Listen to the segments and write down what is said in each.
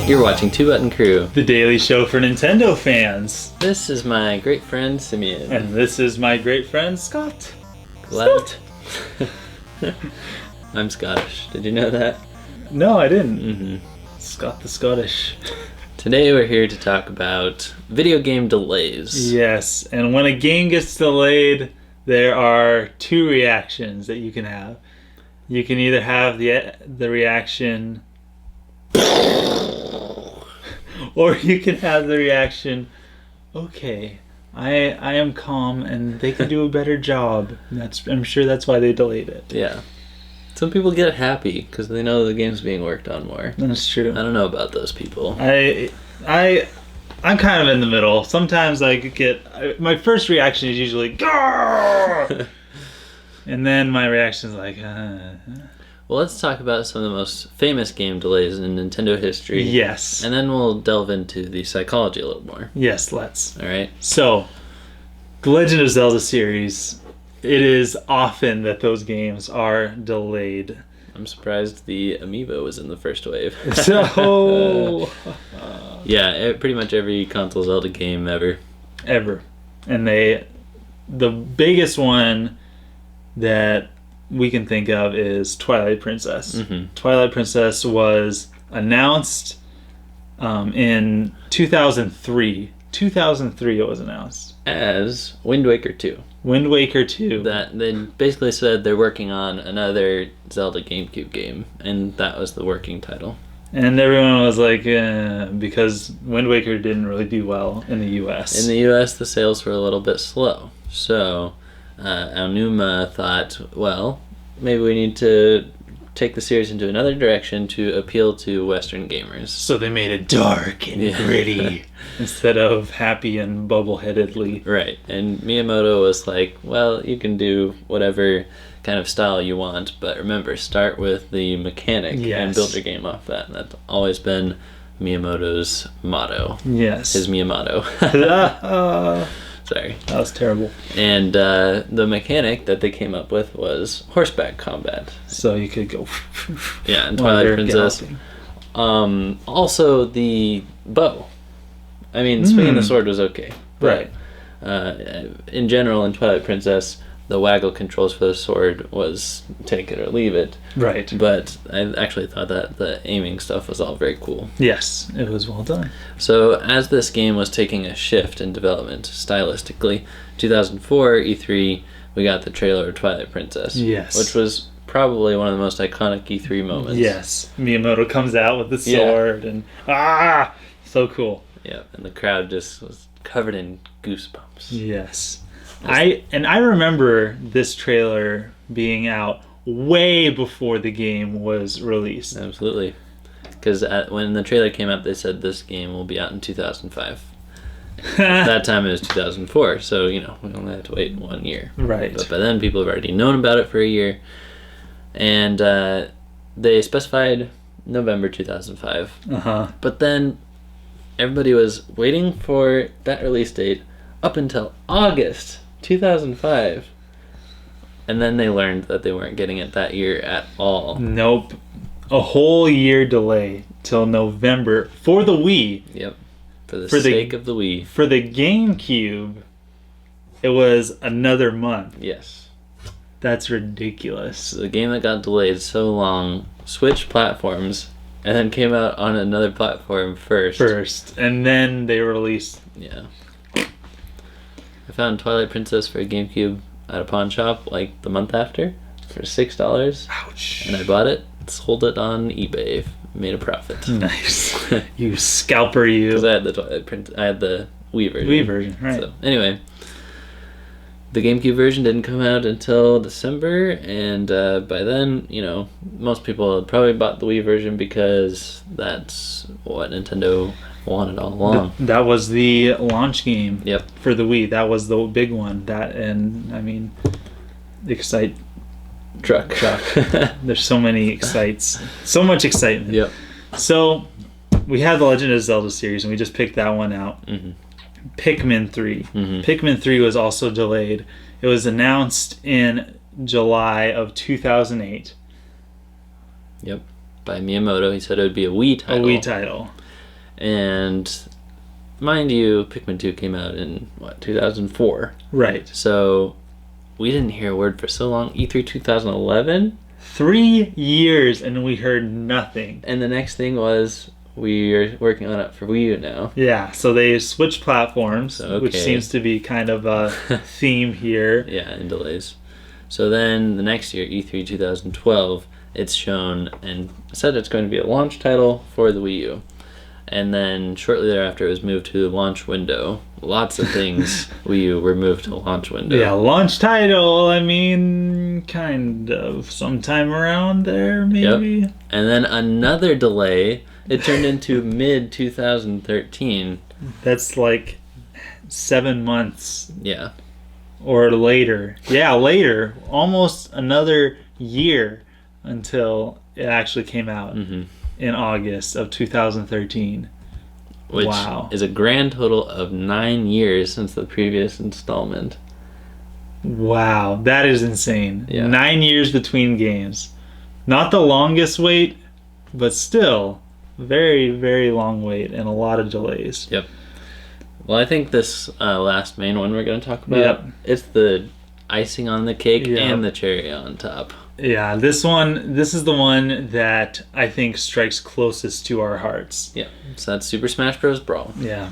You're watching Two Button Crew. The daily show for Nintendo fans. This is my great friend Simeon. And this is my great friend Scott. Scott. I'm Scottish. Did you know that? No, I didn't. Mm-hmm. Scott the Scottish. Today we're here to talk about video game delays. Yes, and when a game gets delayed, there are two reactions that you can have. You can either have the reaction, or you can have the reaction, okay, I am calm and they can do a better job. I'm sure that's why they delayed it. Yeah. Some people get happy because they know the game's being worked on more. That's true. I don't know about those people. I'm kind of in the middle. Sometimes I get my first reaction is usually "Gah!" and then my reaction is like Well, let's talk about some of the most famous game delays in Nintendo history. Yes. And then we'll delve into the psychology a little more. Yes, let's. All right. So, the Legend of Zelda series, it is often that those games are delayed. I'm surprised the Amiibo was in the first wave. So, yeah, pretty much every console Zelda game ever. And the biggest one that we can think of is Twilight Princess. Mm-hmm. Twilight Princess was announced in 2003. 2003 it was announced. As Wind Waker 2. Wind Waker 2. That they basically said they're working on another Zelda GameCube game, and that was the working title. And everyone was like, because Wind Waker didn't really do well in the US. In the US, the sales were a little bit slow. So, Aonuma thought, well, maybe we need to take the series into another direction to appeal to Western gamers. So they made it dark and gritty instead of happy and bubble-headedly. Right. And Miyamoto was like, well, you can do whatever kind of style you want, but remember, start with the mechanic and build your game off that. That's always been Miyamoto's motto. Yes. His Miyamoto. Sorry. That was terrible. And the mechanic that they came up with was horseback combat. So you could go... Yeah, in Twilight Princess. Also, the bow. I mean, swinging the sword was okay. But, in general, in Twilight Princess, the waggle controls for the sword was take it or leave it. Right. But I actually thought that the aiming stuff was all very cool. Yes, it was well done. So as this game was taking a shift in development stylistically, 2004 E3, we got the trailer of Twilight Princess. Yes. Which was probably one of the most iconic E3 moments. Yes. Miyamoto comes out with the sword and so cool. Yeah, and the crowd just was covered in goosebumps. Yes. I remember this trailer being out way before the game was released. Absolutely. Because when the trailer came out, they said this game will be out in 2005. At that time it was 2004, so, we only had to wait 1 year. Right. But by then, people have already known about it for a year. And they specified November 2005. Uh-huh. But then everybody was waiting for that release date up until August 2005. And then they learned that they weren't getting it that year at all. Nope. A whole year delay till November for the Wii. Yep. For the sake of the Wii. For the GameCube, it was another month. Yes. That's ridiculous. So the game that got delayed so long switched platforms and then came out on another platform first. And then they released... Yeah. I found Twilight Princess for a GameCube at a pawn shop like the month after for $6. Ouch. And I bought it, sold it on eBay, made a profit. Nice. You scalper, you. Because I had the Twilight Princess, I had the Wii version. Wii version, right. So, anyway, the GameCube version didn't come out until December, and by then, most people had probably bought the Wii version because that's what Nintendo wanted all along. That was the launch game for the Wii. That was the big one. That and the truck. There's so much excitement. Yep. So we had the Legend of Zelda series, and we just picked that one out. Mm-hmm. Pikmin 3. Mm-hmm. Pikmin 3 was also delayed. It was announced in July of 2008. Yep. By Miyamoto. He said it would be a Wii title. A Wii title. And mind you, Pikmin 2 came out in, 2004? Right. So we didn't hear a word for so long. E3 2011? 3 years and we heard nothing. And the next thing was we're working on it for Wii U now. Yeah, so they switched platforms, which seems to be kind of a theme here. Yeah, and delays. So then the next year, E3 2012, it's shown and said it's going to be a launch title for the Wii U. And then shortly thereafter, it was moved to the launch window. Lots of things Wii U were moved to the launch window. Yeah, launch title, I mean, kind of sometime around there, maybe. Yep. And then another delay. It turned into mid-2013. That's like 7 months. Yeah. Or later. Yeah, later. Almost another year until it actually came out in August of 2013. Which is a grand total of 9 years since the previous installment. Wow, that is insane. Yeah. 9 years between games. Not the longest wait, but still very, very long wait and a lot of delays. Yep. Well, I think this last main one we're going to talk about, it's the icing on the cake and the cherry on top. Yeah, this is the one that I think strikes closest to our hearts. Yeah, so that's Super Smash Bros. Brawl. Yeah.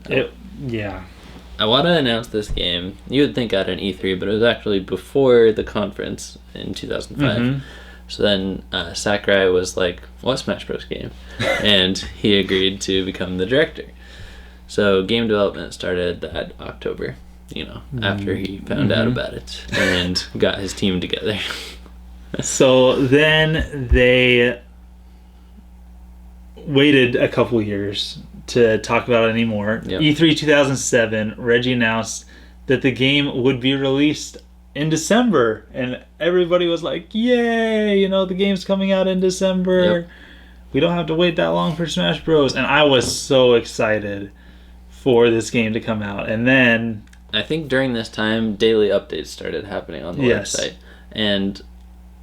I want to announce this game. You would think at an E3, but it was actually before the conference in 2005. So then Sakurai was like, what Smash Bros. Game? And he agreed to become the director. So game development started that October, after he found out about it and got his team together. So then they waited a couple years to talk about it anymore. Yep. E3 2007, Reggie announced that the game would be released in December, and everybody was like, yay, the game's coming out in December. Yep. We don't have to wait that long for Smash Bros. And I was so excited for this game to come out. And then I think during this time, daily updates started happening on the website. And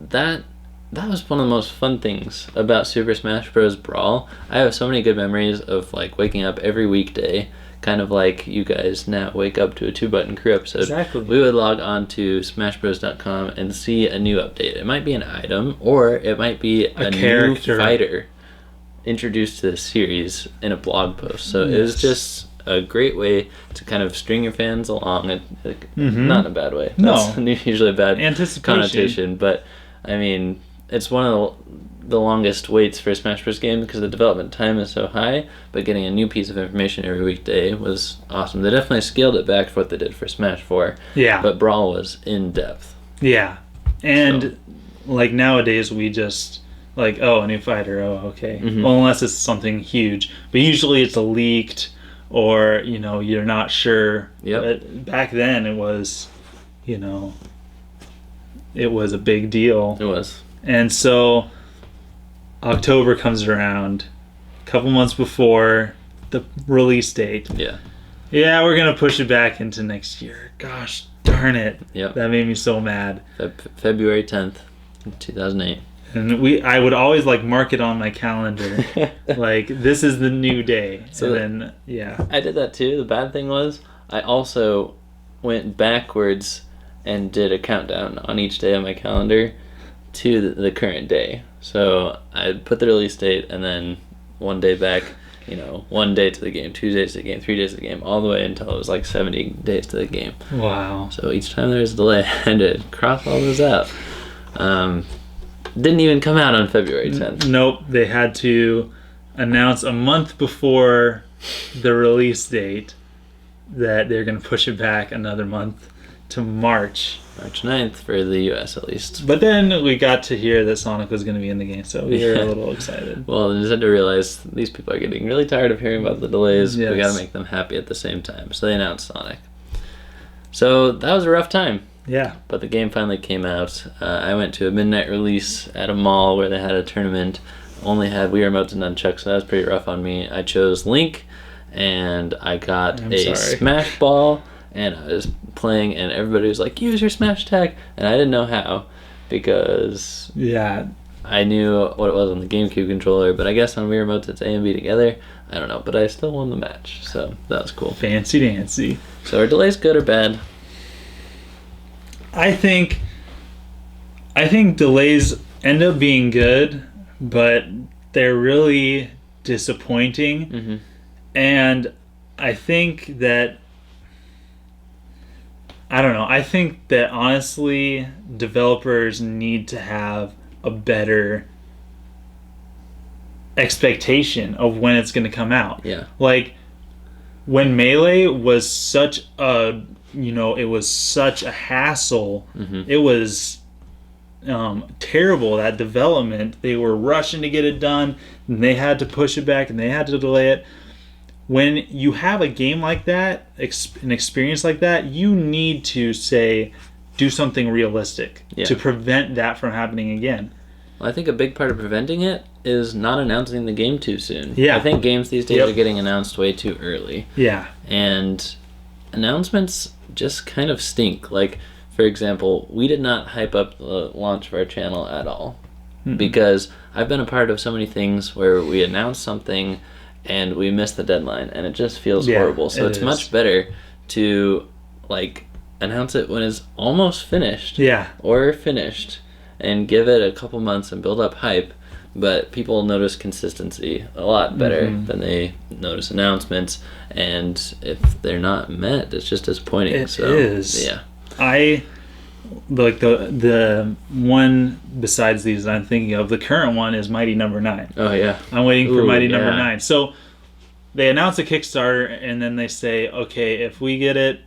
that was one of the most fun things about Super Smash Bros. Brawl. I have so many good memories of waking up every weekday, kind of like you guys now wake up to a 2-Button Crew episode. Exactly. We would log on to smashbros.com and see a new update. It might be an item, or it might be a character. New fighter introduced to the series in a blog post. So it was just a great way to kind of string your fans along. Not in a bad way. That's usually a bad connotation, but I mean, it's one of the longest waits for a Smash Bros. Game because the development time is so high, but getting a new piece of information every weekday was awesome. They definitely scaled it back for what they did for Smash 4. Yeah. But Brawl was in depth. Yeah. And nowadays we just a new fighter, okay. Well, unless it's something huge. But usually it's a leaked or, you're not sure. Yep. But back then it was, it was a big deal. It was. And so October comes around, a couple months before the release date. Yeah. Yeah, we're going to push it back into next year. Gosh darn it. Yep. That made me so mad. February 10th, 2008. And I would always mark it on my calendar. This is the new day. So then, I did that too. The bad thing was I also went backwards and did a countdown on each day on my calendar to the current day. So I put the release date and then one day back, 1 day to the game, 2 days to the game, 3 days to the game, all the way until it was 70 days to the game. Wow. So each time there was a delay, I had to cross all those out. Didn't even come out on February 10th. Nope. They had to announce a month before the release date that they're going to push it back another month to March 9th for the US at least. But then we got to hear that Sonic was going to be in the game, so we were a little excited. Well, I just had to realize these people are getting really tired of hearing about the delays. Yes. We got to make them happy at the same time. So they announced Sonic. So that was a rough time. Yeah. But the game finally came out. I went to a midnight release at a mall where they had a tournament. Only had Wii Remotes and Nunchucks, so that was pretty rough on me. I chose Link, and I got Smash Ball, and I was playing, and everybody was like, use your Smash tag, and I didn't know how, because I knew what it was on the GameCube controller, but I guess on Wii remotes it's A and B together. I don't know, but I still won the match, so that was cool. Fancy dancy. So are delays good or bad? I think delays end up being good, but they're really disappointing. Mm-hmm. And I think that, I don't know, I think that honestly developers need to have a better expectation of when it's going to come out. Yeah. Like when Melee was such a, it was such a hassle. Mm-hmm. It was terrible, that development. They were rushing to get it done, and they had to push it back, and they had to delay it. When you have a game like that, an experience like that, you need to do something realistic to prevent that from happening again. Well, I think a big part of preventing it is not announcing the game too soon. Yeah. I think games these days are getting announced way too early. Yeah. And announcements just kind of stink. Like, for example, we did not hype up the launch of our channel at all. Mm-hmm. Because I've been a part of so many things where we announce something and we miss the deadline, and it just feels horrible. So it's much better to announce it when it's almost finished. Yeah. Or finished, and give it a couple months and build up hype. But people notice consistency a lot better than they notice announcements, and if they're not met, it's just disappointing. It is. Yeah. I like the one besides these that I'm thinking of. The current one is Mighty Number 9. Oh yeah. I'm waiting for Mighty Number 9. So they announce a Kickstarter, and then they say, okay, if we get it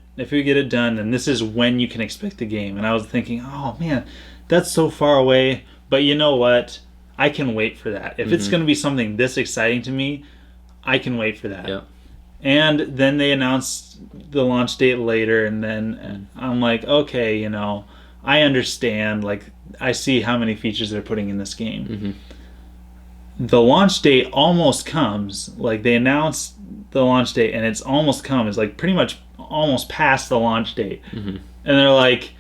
done, then this is when you can expect the game. And I was thinking, oh man, that's so far away. But you know what? I can wait for that. If it's going to be something this exciting to me, I can wait for that. Yeah. And then they announced the launch date later, and then I'm like, okay, I understand. Like, I see how many features they're putting in this game. Mm-hmm. The launch date almost comes. Like, they announced the launch date, and it's almost come. It's like pretty much almost past the launch date. Mm-hmm. And they're like,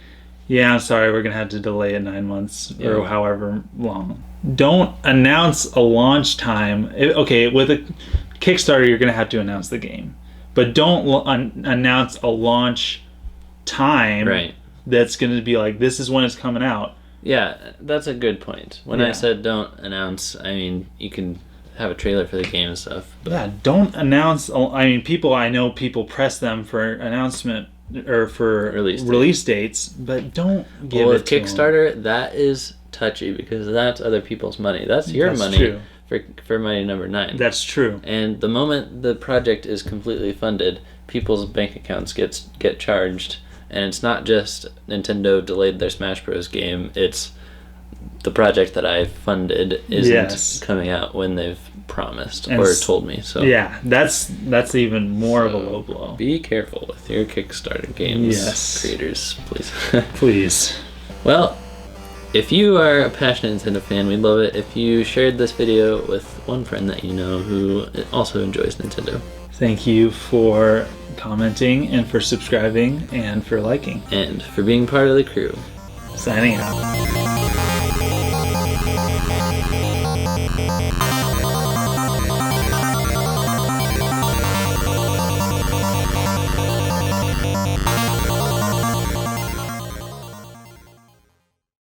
yeah, I'm sorry, we're going to have to delay it 9 months or however long. Don't announce a launch time. Okay, with a Kickstarter, you're going to have to announce the game. But don't announce a launch time that's going to be like, this is when it's coming out. Yeah, that's a good point. When I said don't announce, I mean, you can have a trailer for the game and stuff. But yeah, don't announce. I mean, I know people press them for announcement or for release dates, but don't give it to Kickstarter, them. That is touchy because that's other people's money. That's your money. True. For Mighty Number 9. That's true. And the moment the project is completely funded, people's bank accounts get charged, and it's not just Nintendo delayed their Smash Bros. Game, it's the project that I funded isn't coming out when they've promised or told me. So yeah, that's even more of a low blow. Be careful with your Kickstarter games, creators, please. Please. Well, if you are a passionate Nintendo fan, we'd love it if you shared this video with one friend that you know who also enjoys Nintendo. Thank you for commenting and for subscribing and for liking. And for being part of the crew. Signing out.